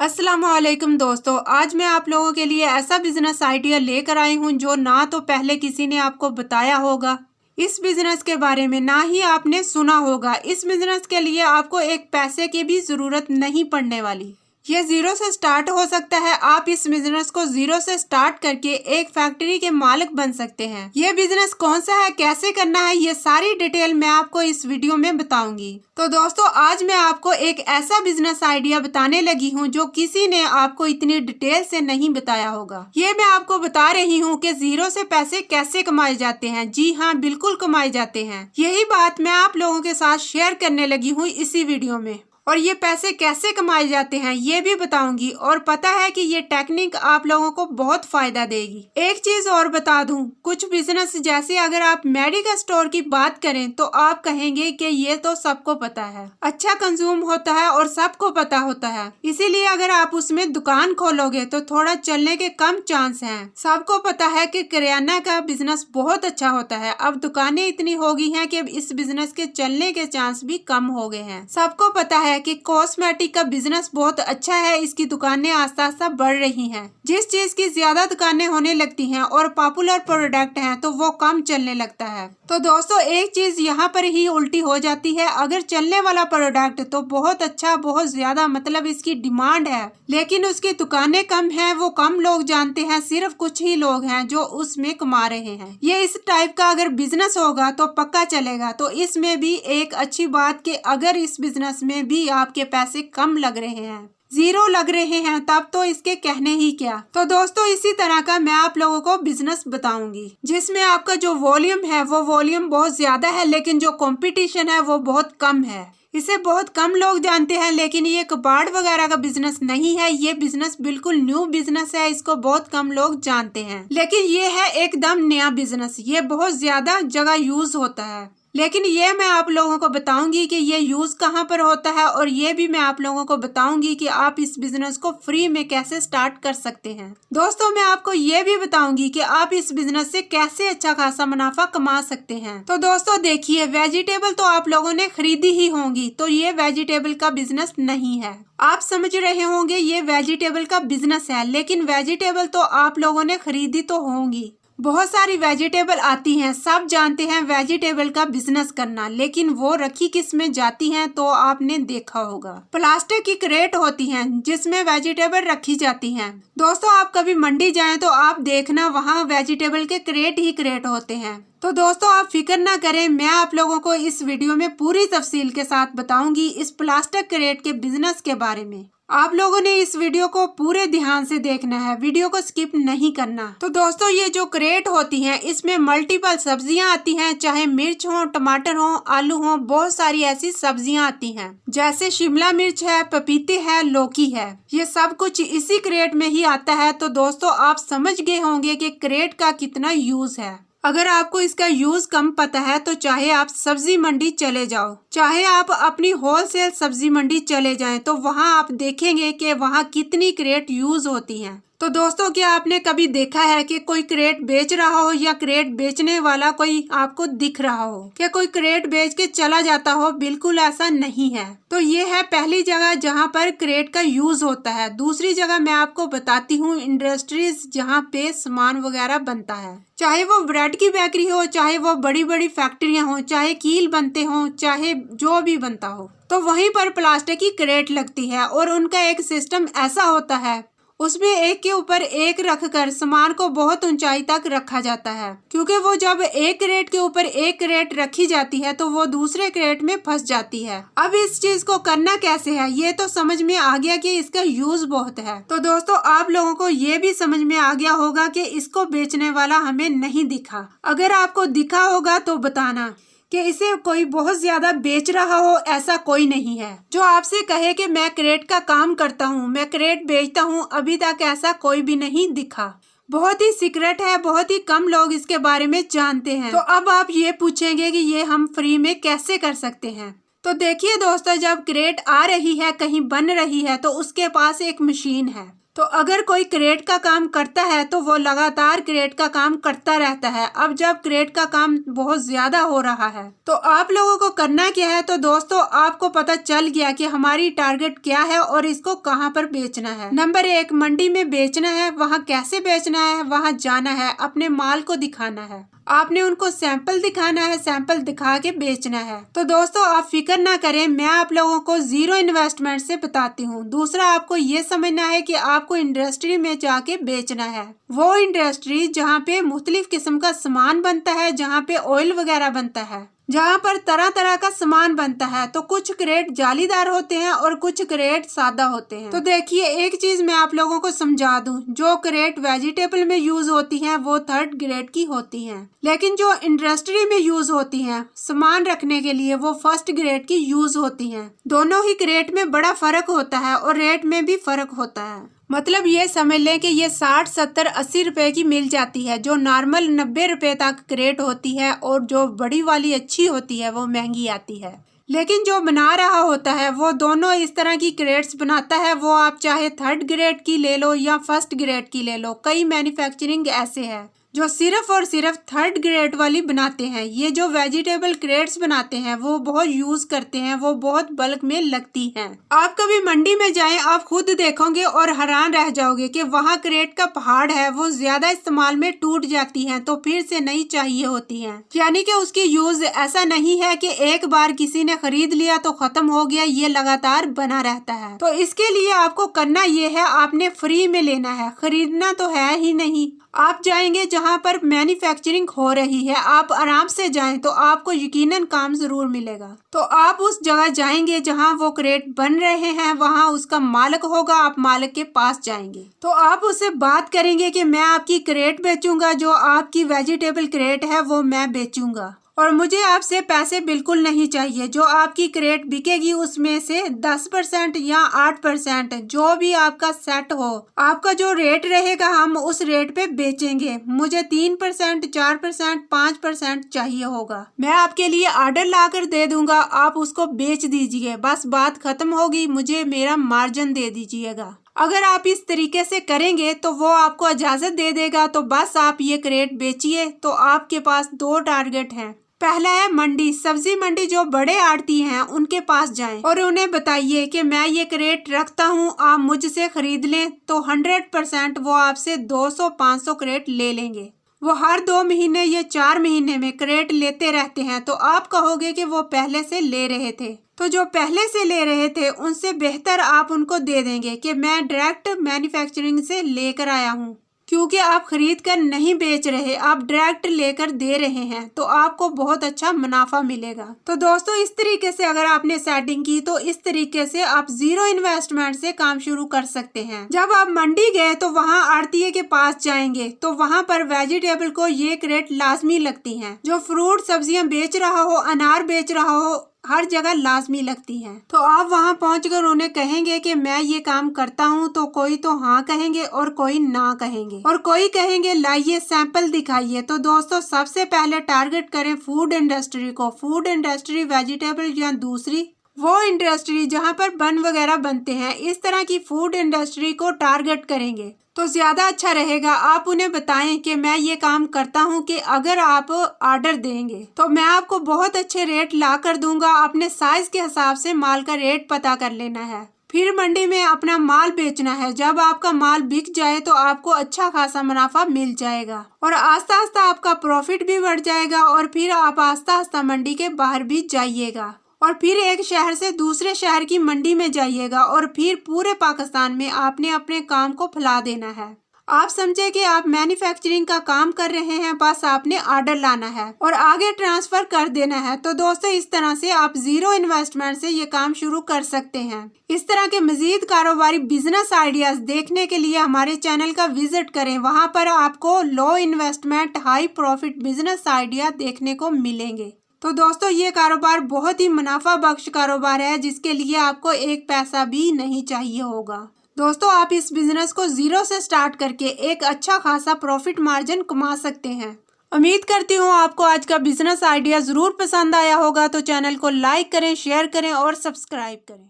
अस्सलामुअलैकुम दोस्तों, आज मैं आप लोगों के लिए ऐसा बिजनेस आइडिया लेकर आई हूं जो ना तो पहले किसी ने आपको बताया होगा इस बिजनेस के बारे में, ना ही आपने सुना होगा। इस बिजनेस के लिए आपको एक पैसे की भी जरूरत नहीं पड़ने वाली। ये जीरो से स्टार्ट हो सकता है। आप इस बिजनेस को जीरो से स्टार्ट करके एक फैक्ट्री के मालिक बन सकते हैं। ये बिजनेस कौन सा है, कैसे करना है, ये सारी डिटेल मैं आपको इस वीडियो में बताऊंगी। तो दोस्तों, आज मैं आपको एक ऐसा बिजनेस आइडिया बताने लगी हूँ जो किसी ने आपको इतनी डिटेल से नहीं बताया होगा। ये मैं आपको बता रही हूँ कि जीरो से पैसे कैसे कमाए जाते हैं। जी हाँ, बिल्कुल कमाए जाते हैं। यही बात मैं आप लोगों के साथ शेयर करने लगी हूँ इसी वीडियो में। और ये पैसे कैसे कमाए जाते हैं ये भी बताऊंगी। और पता है कि ये टेक्निक आप लोगों को बहुत फायदा देगी। एक चीज और बता दूं, कुछ बिजनेस जैसे अगर आप मेडिकल स्टोर की बात करें तो आप कहेंगे कि ये तो सबको पता है, अच्छा कंज्यूम होता है और सबको पता होता है, इसीलिए अगर आप उसमें दुकान खोलोगे तो थोड़ा चलने के कम चांस हैं। सबको पता है कि किराना का बिजनेस बहुत अच्छा होता है। अब दुकानें इतनी हो गई हैं कि अब इस बिजनेस के चलने के चांस भी कम हो गए हैं। सबको पता है कि कॉस्मेटिक का बिजनेस बहुत अच्छा है, इसकी दुकानें आस्ता आस्ता बढ़ रही हैं। जिस चीज की ज्यादा दुकानें होने लगती हैं और पॉपुलर प्रोडक्ट हैं तो वो कम चलने लगता है। तो दोस्तों, एक चीज यहाँ पर ही उल्टी हो जाती है। अगर चलने वाला प्रोडक्ट तो बहुत अच्छा, बहुत ज्यादा, मतलब इसकी डिमांड है, लेकिन उसकी दुकानें कम हैं, वो कम लोग जानते हैं, सिर्फ कुछ ही लोग हैं जो उसमें कमा रहे हैं। ये इस टाइप का अगर बिजनेस होगा तो पक्का चलेगा। तो इसमें भी एक अच्छी बात कि अगर इस बिजनेस में भी आपके पैसे कम लग रहे हैं, जीरो लग रहे हैं, तब तो इसके कहने ही क्या। तो दोस्तों, इसी तरह का मैं आप लोगों को बिजनेस बताऊंगी जिसमें आपका जो वॉल्यूम है वो वॉल्यूम बहुत ज्यादा है, लेकिन जो कंपटीशन है वो बहुत कम है। इसे बहुत कम लोग जानते हैं, लेकिन ये कबाड़ वगैरह का बिजनेस नहीं है। ये बिजनेस बिल्कुल न्यू बिजनेस है, इसको बहुत कम लोग जानते हैं, लेकिन ये है एकदम नया बिजनेस। ये बहुत ज्यादा जगह यूज होता है, लेकिन ये मैं आप लोगों को बताऊंगी कि ये यूज कहाँ पर होता है। और ये भी मैं आप लोगों को बताऊंगी कि आप इस बिजनेस को फ्री में कैसे स्टार्ट कर सकते हैं। दोस्तों, मैं आपको ये भी बताऊंगी कि आप इस बिजनेस से कैसे अच्छा खासा मुनाफा कमा सकते हैं। तो दोस्तों देखिए, वेजिटेबल तो आप लोगों ने खरीदी ही होंगी, तो ये वेजिटेबल का बिजनेस नहीं है। आप समझ रहे होंगे ये वेजिटेबल का बिजनेस है, लेकिन वेजिटेबल तो आप लोगों ने खरीदी तो होंगी। बहुत सारी वेजिटेबल आती हैं, सब जानते हैं वेजिटेबल का बिजनेस करना, लेकिन वो रखी किस में जाती हैं तो आपने देखा होगा, प्लास्टिक की क्रेट होती हैं जिसमें वेजिटेबल रखी जाती हैं। दोस्तों, आप कभी मंडी जाएं तो आप देखना वहाँ वेजिटेबल के क्रेट ही क्रेट होते हैं। तो दोस्तों, आप फिक्र ना करें, मैं आप लोगों को इस वीडियो में पूरी तफसील के साथ बताऊंगी इस प्लास्टिक क्रेट के बिजनेस के बारे में। आप लोगों ने इस वीडियो को पूरे ध्यान से देखना है, वीडियो को स्किप नहीं करना। तो दोस्तों, ये जो क्रेट होती हैं इसमें मल्टीपल सब्जियां आती हैं, चाहे मिर्च हो, टमाटर हो, आलू हो, बहुत सारी ऐसी सब्जियां आती हैं, जैसे शिमला मिर्च है, पपीते है, लौकी है। ये सब कुछ इसी क्रेट में ही आता है। तो दोस्तों, आप समझ गए होंगे कि क्रेट का कितना यूज है। अगर आपको इसका यूज कम पता है तो चाहे आप सब्जी मंडी चले जाओ, चाहे आप अपनी होलसेल सब्जी मंडी चले जाएं, तो वहां आप देखेंगे कि वहां कितनी क्रेट यूज होती हैं। तो दोस्तों, क्या आपने कभी देखा है कि कोई क्रेट बेच रहा हो या क्रेट बेचने वाला कोई आपको दिख रहा हो, क्या कोई क्रेट बेच के चला जाता हो? बिल्कुल ऐसा नहीं है। तो ये है पहली जगह जहाँ पर क्रेट का यूज होता है। दूसरी जगह मैं आपको बताती हूँ इंडस्ट्रीज जहाँ पे सामान वगैरह बनता है, चाहे वो ब्रेड की बेकरी हो, चाहे वो बड़ी बड़ी फैक्ट्रियां हो, चाहे कील बनते हो, चाहे जो भी बनता हो, तो वहीं पर प्लास्टिक की क्रेट लगती है। और उनका एक सिस्टम ऐसा होता है, उसमें एक के ऊपर एक रखकर सामान को बहुत ऊंचाई तक रखा जाता है, क्योंकि वो जब एक क्रेट के ऊपर एक क्रेट रखी जाती है तो वो दूसरे क्रेट में फंस जाती है। अब इस चीज को करना कैसे है ये तो समझ में आ गया कि इसका यूज बहुत है। तो दोस्तों, आप लोगों को ये भी समझ में आ गया होगा कि इसको बेचने वाला हमें नहीं दिखा। अगर आपको दिखा होगा तो बताना कि इसे कोई बहुत ज्यादा बेच रहा हो। ऐसा कोई नहीं है जो आपसे कहे कि मैं क्रेट का काम करता हूँ, मैं क्रेट बेचता हूँ। अभी तक ऐसा कोई भी नहीं दिखा। बहुत ही सीक्रेट है, बहुत ही कम लोग इसके बारे में जानते हैं। तो अब आप ये पूछेंगे कि ये हम फ्री में कैसे कर सकते हैं। तो देखिए दोस्तों, जब क्रेट आ रही है, कहीं बन रही है, तो उसके पास एक मशीन है। तो अगर कोई क्रेट का काम करता है तो वो लगातार क्रेट का काम करता रहता है। अब जब क्रेट का काम बहुत ज्यादा हो रहा है तो आप लोगों को करना क्या है, तो दोस्तों आपको पता चल गया कि हमारी टारगेट क्या है और इसको कहां पर बेचना है। नंबर 1, मंडी में बेचना है। वहां कैसे बेचना है, वहां जाना है, अपने माल को दिखाना है, आपने उनको सैंपल दिखाना है, सैंपल दिखा के बेचना है। तो दोस्तों आप फिक्र ना करें, मैं आप लोगों को जीरो इन्वेस्टमेंट से बताती हूँ। दूसरा, आपको ये समझना है कि आपको इंडस्ट्री में जाके बेचना है, वो इंडस्ट्री जहाँ पे मुख्तलिफ किस्म का सामान बनता है, जहाँ पे ऑयल वगैरह बनता है, जहाँ पर तरह तरह का सामान बनता है। तो कुछ क्रेट जालीदार होते हैं और कुछ क्रेट सादा होते हैं। तो देखिए एक चीज मैं आप लोगों को समझा दूं, जो क्रेट वेजिटेबल में यूज होती हैं वो 3rd ग्रेड की होती हैं, लेकिन जो इंडस्ट्री में यूज होती हैं सामान रखने के लिए वो 1st ग्रेड की यूज होती हैं। दोनों ही क्रेट में बड़ा फर्क होता है और रेट में भी फर्क होता है। मतलब ये समझ लें कि ये 60, 70, 80 रुपए की मिल जाती है, जो नॉर्मल 90 रुपए तक क्रेट होती है, और जो बड़ी वाली अच्छी होती है वो महंगी आती है। लेकिन जो बना रहा होता है वो दोनों इस तरह की क्रेट्स बनाता है। वो आप चाहे 3rd ग्रेड की ले लो या 1st ग्रेड की ले लो, कई मैन्युफैक्चरिंग ऐसे है जो सिर्फ और सिर्फ 3rd ग्रेड वाली बनाते हैं। ये जो वेजिटेबल क्रेट्स बनाते हैं वो बहुत यूज करते हैं, वो बहुत बल्क में लगती हैं। आप कभी मंडी में जाएं, आप खुद देखोगे और हैरान रह जाओगे कि वहाँ क्रेट का पहाड़ है, वो ज्यादा इस्तेमाल में टूट जाती हैं तो फिर से नई चाहिए होती हैं। यानी कि उसकी यूज ऐसा नहीं है कि एक बार किसी ने खरीद लिया तो खत्म हो गया, ये लगातार बना रहता है। तो इसके लिए आपको करना ये है, आपने फ्री में लेना है, खरीदना तो है ही नहीं। आप जाएंगे जहाँ पर मैन्युफैक्चरिंग हो रही है, आप आराम से जाएं तो आपको यकीनन काम जरूर मिलेगा। तो आप उस जगह जाएंगे जहाँ वो क्रेट बन रहे हैं, वहाँ उसका मालिक होगा, आप मालिक के पास जाएंगे तो आप उससे बात करेंगे कि मैं आपकी क्रेट बेचूंगा, जो आपकी वेजिटेबल क्रेट है वो मैं बेचूंगा और मुझे आपसे पैसे बिल्कुल नहीं चाहिए। जो आपकी क्रेट बिकेगी उसमें से 10% या 8% जो भी आपका सेट हो, आपका जो रेट रहेगा हम उस रेट पे बेचेंगे। मुझे 3%, 4%, 5% चाहिए होगा। मैं आपके लिए ऑर्डर लाकर दे दूंगा, आप उसको बेच दीजिए, बस बात खत्म होगी, मुझे मेरा मार्जिन दे दीजिएगा। अगर आप इस तरीके से करेंगे तो वो आपको इजाजत दे देगा। तो बस आप ये क्रेट बेचिए। तो आपके पास 2 टारगेट हैं। पहला है मंडी, सब्जी मंडी, जो बड़े आड़ती हैं उनके पास जाएं और उन्हें बताइए कि मैं ये क्रेट रखता हूँ, आप मुझसे खरीद लें। तो 100% वो आपसे 200-500 क्रेट ले लेंगे। वो हर 2 महीने या 4 महीने में क्रेट लेते रहते हैं। तो आप कहोगे कि वो पहले से ले रहे थे, तो जो पहले से ले रहे थे उनसे बेहतर आप उनको दे देंगे कि मैं डायरेक्ट मैन्युफैक्चरिंग से लेकर आया हूँ, क्योंकि आप खरीद कर नहीं बेच रहे, आप डायरेक्ट लेकर दे रहे हैं, तो आपको बहुत अच्छा मुनाफा मिलेगा। तो दोस्तों इस तरीके से अगर आपने सेटिंग की तो इस तरीके से आप जीरो इन्वेस्टमेंट से काम शुरू कर सकते हैं। जब आप मंडी गए तो वहाँ आड़तीये के पास जाएंगे तो वहाँ पर वेजिटेबल को ये क्रेट लाजमी लगती हैं। जो फ्रूट सब्जियां बेच रहा हो, अनार बेच रहा हो, हर जगह लाजमी लगती हैं। तो आप वहां पहुंचकर उन्हें कहेंगे कि मैं ये काम करता हूं, तो कोई तो हाँ कहेंगे और कोई ना कहेंगे, और कोई कहेंगे लाइए सैंपल दिखाइए। तो दोस्तों सबसे पहले टारगेट करें फूड इंडस्ट्री को। फूड इंडस्ट्री वेजिटेबल या दूसरी वो इंडस्ट्री जहां पर बन वगैरह बनते हैं, इस तरह की फूड इंडस्ट्री को टारगेट करेंगे तो ज्यादा अच्छा रहेगा। आप उन्हें बताएं कि मैं ये काम करता हूं कि अगर आप ऑर्डर देंगे तो मैं आपको बहुत अच्छे रेट ला कर दूंगा। अपने साइज के हिसाब से माल का रेट पता कर लेना है, फिर मंडी में अपना माल बेचना है। जब आपका माल बिक जाए तो आपको अच्छा खासा मुनाफा मिल जाएगा और आस्ता आस्ता आपका प्रॉफिट भी बढ़ जाएगा और फिर आप आस्ता आस्ता मंडी के बाहर भी जाइएगा और फिर एक शहर से दूसरे शहर की मंडी में जाइएगा और फिर पूरे पाकिस्तान में आपने अपने काम को फैला देना है। आप समझे कि आप मैन्युफैक्चरिंग का काम कर रहे हैं, बस आपने ऑर्डर लाना है और आगे ट्रांसफर कर देना है। तो दोस्तों इस तरह से आप जीरो इन्वेस्टमेंट से ये काम शुरू कर सकते हैं। इस तरह के मजीद कारोबारी बिजनेस आइडियाज देखने के लिए हमारे चैनल का विजिट करें। वहाँ पर आपको low investment high profit business idea देखने को मिलेंगे। तो दोस्तों ये कारोबार बहुत ही मुनाफा बख्श कारोबार है, जिसके लिए आपको एक पैसा भी नहीं चाहिए होगा। दोस्तों आप इस बिजनेस को जीरो से स्टार्ट करके एक अच्छा खासा प्रॉफिट मार्जिन कमा सकते हैं। उम्मीद करती हूँ आपको आज का बिजनेस आइडिया जरूर पसंद आया होगा। तो चैनल को लाइक करें, शेयर करें और सब्सक्राइब करें।